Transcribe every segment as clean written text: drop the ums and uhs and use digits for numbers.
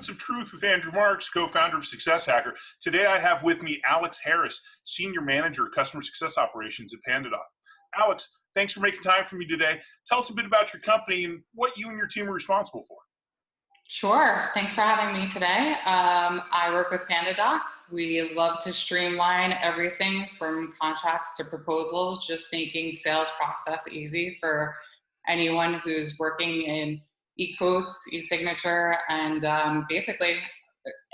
Moments of Truth with Andrew Marks, co-founder of Success Hacker. Today I have with me Alix Harris, Senior Manager, Customer Success Operations at PandaDoc. Alix, thanks for making time for me today. Tell us a bit about your company and what you and your team are responsible for. Sure. Thanks for having me today. I work with PandaDoc. We love to streamline everything from contracts to proposals, just making sales process easy for anyone who's working in e-quotes, e-signature, and basically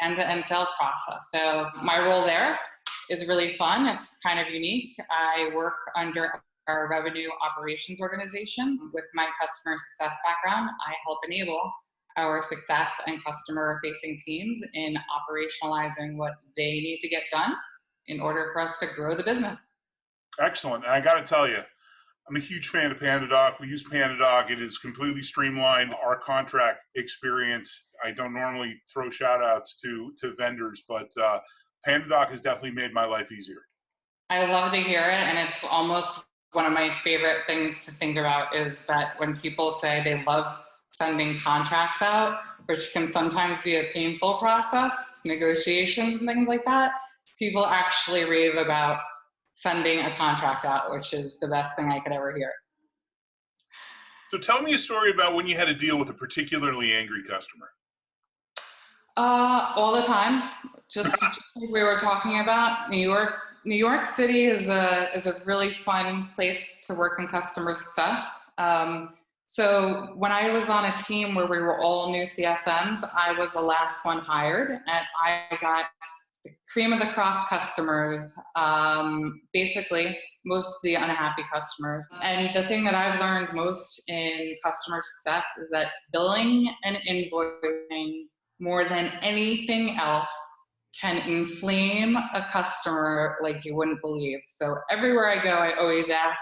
end-to-end sales process. So my role there is really fun. It's kind of unique. I work under our revenue operations organizations. With my customer success background, I help enable our success and customer-facing teams in operationalizing what they need to get done in order for us to grow the business. Excellent. And I got to tell you, I'm a huge fan of PandaDoc. We use PandaDoc. It is completely streamlined our contract experience. I don't normally throw shout outs to vendors, but PandaDoc has definitely made my life easier. I love to hear it, and it's almost one of my favorite things to think about is that when people say they love sending contracts out, which can sometimes be a painful process, negotiations and things like that, people actually rave about sending a contract out, which is the best thing I could ever hear. So tell me a story about when you had to deal with a particularly angry customer. All the time. Just like we were talking about, New York City is a really fun place to work in customer success. So when I was on a team where we were all new CSMs, I was the last one hired, and I got the cream of the crop customers, basically most of the unhappy customers. And the thing that I've learned most in customer success is that billing and invoicing more than anything else can inflame a customer like you wouldn't believe. So everywhere I go, I always ask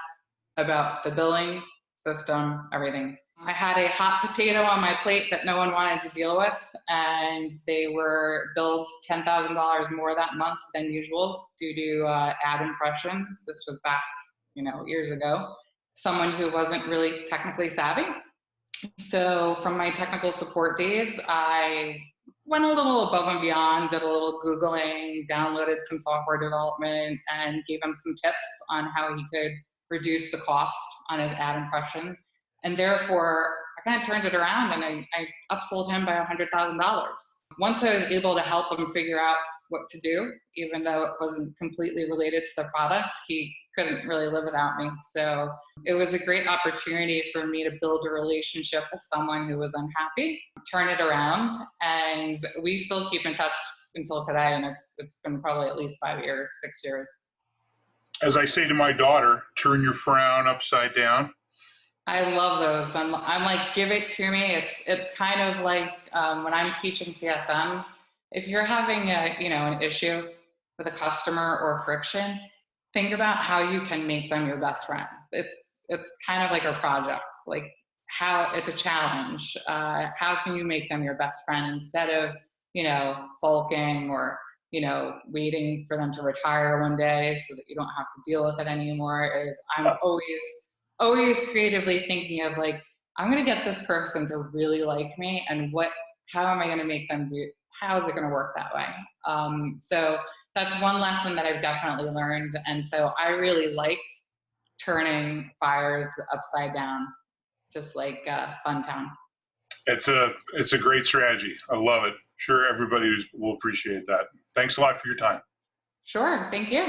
about the billing system, everything. I had a hot potato on my plate that no one wanted to deal with, and they were billed $10,000 more that month than usual due to ad impressions. This was back, years ago. Someone who wasn't really technically savvy. So from my technical support days, I went a little above and beyond, did a little Googling, downloaded some software development, and gave him some tips on how he could reduce the cost on his ad impressions. And therefore, I kind of turned it around and I upsold him by $100,000. Once I was able to help him figure out what to do, even though it wasn't completely related to the product, he couldn't really live without me. So it was a great opportunity for me to build a relationship with someone who was unhappy, turn it around, and we still keep in touch until today. And it's been probably at least 5 years, 6 years. As I say to my daughter, turn your frown upside down. I love those. I'm like, give it to me. It's kind of like when I'm teaching CSMs, if you're having an issue with a customer or friction, think about how you can make them your best friend. It's kind of like a project, like how it's a challenge. How can you make them your best friend instead of, sulking or, waiting for them to retire one day so that you don't have to deal with it anymore. I'm always creatively thinking of like, I'm going to get this person to really like me, and how am I going to make them how is it going to work that way? So that's one lesson that I've definitely learned. And so I really like turning fires upside down, just like Funtown. It's a great strategy. I love it. Sure, everybody will appreciate that. Thanks a lot for your time. Sure. Thank you.